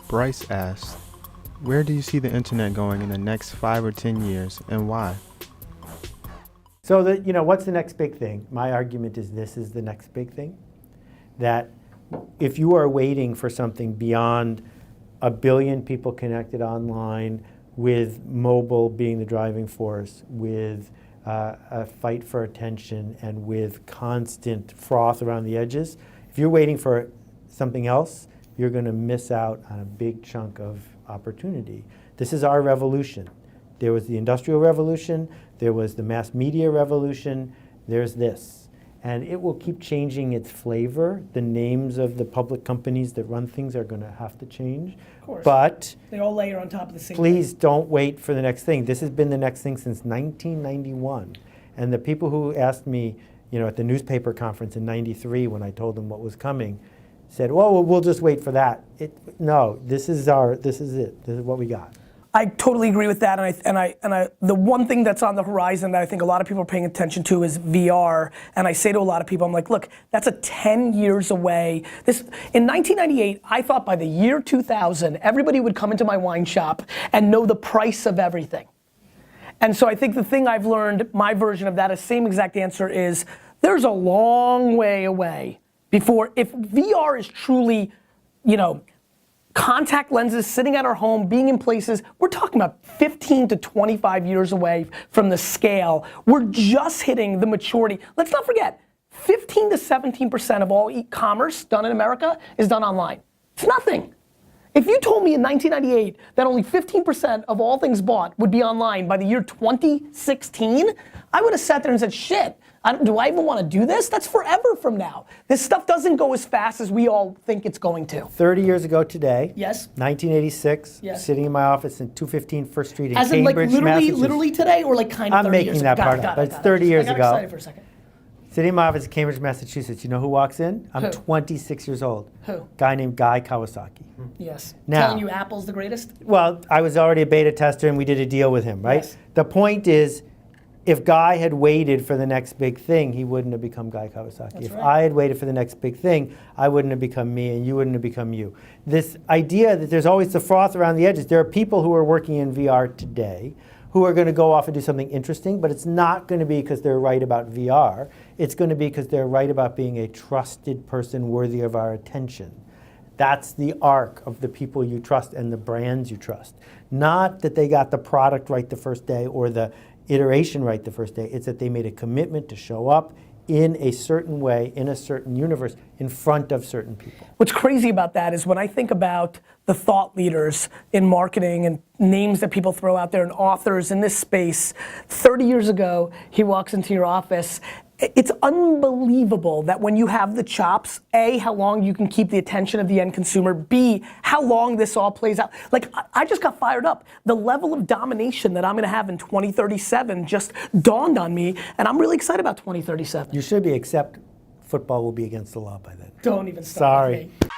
Bryce asked, where do you see the internet going in the next 5 or 10 years, and why? So what's the next big thing? My argument is this is the next big thing. That if you are waiting for something beyond 1 billion people connected online, with mobile being the driving force, with a fight for attention, and with constant froth around the edges, if you're waiting for something else, you're going to miss out on a big chunk of opportunity. This is our revolution. There was the Industrial Revolution, there was the mass media revolution, there's this. And it will keep changing its flavor. The names of the public companies that run things are going to have to change. Of course. But they all layer on top of the same please don't wait for the next thing. This has been the next thing since 1991. And the people who asked me, at the newspaper conference in '93 when I told them what was coming, said, well, we'll just wait for that. No, this is it. This is what we got. I totally agree with that, and the one thing that's on the horizon that I think a lot of people are paying attention to is VR. And I say to a lot of people, I'm like, look, that's 10 years away. In 1998, I thought by the year 2000, everybody would come into my wine shop and know the price of everything. And so I think the thing I've learned, my version of that, same exact answer is, there's a long way away before, if VR is truly, contact lenses sitting at our home, being in places, we're talking about 15 to 25 years away from the scale. We're just hitting the maturity. Let's not forget, 15 to 17% of all e-commerce done in America is done online. It's nothing. If you told me in 1998 that only 15% of all things bought would be online by the year 2016, I would have sat there and said, shit, do I even want to do this? That's forever from now. This stuff doesn't go as fast as we all think it's going to. 30 years ago today, yes, 1986, yes, sitting in my office in 215 First Street in as Cambridge, in Massachusetts. literally today, or like kind of 30 years ago? I'm making that part up, but it's 30 years ago. I got excited for a second. Sitting in my office in Cambridge, Massachusetts, you know who walks in? I'm Who? 26 years old. Who? Guy named Guy Kawasaki. Yes. Now, telling you Apple's the greatest? Well, I was already a beta tester and we did a deal with him, right? Yes. The point is, if Guy had waited for the next big thing, he wouldn't have become Guy Kawasaki. That's if right. I had waited for the next big thing, I wouldn't have become me and you wouldn't have become you. This idea that there's always the froth around the edges. There are people who are working in VR today who are going to go off and do something interesting, but it's not going to be because they're right about VR. It's going to be because they're right about being a trusted person worthy of our attention. That's the arc of the people you trust and the brands you trust. Not that they got the product right the first day or the iteration right the first day. It's that they made a commitment to show up in a certain way, in a certain universe, in front of certain people. What's crazy about that is when I think about the thought leaders in marketing and names that people throw out there and authors in this space, 30 years ago, he walks into your office. It's unbelievable that when you have the chops, A, how long you can keep the attention of the end consumer, B, how long this all plays out. Like, I just got fired up. The level of domination that I'm gonna have in 2037 just dawned on me, and I'm really excited about 2037. You should be, except football will be against the law by then. Don't even start with me. Sorry.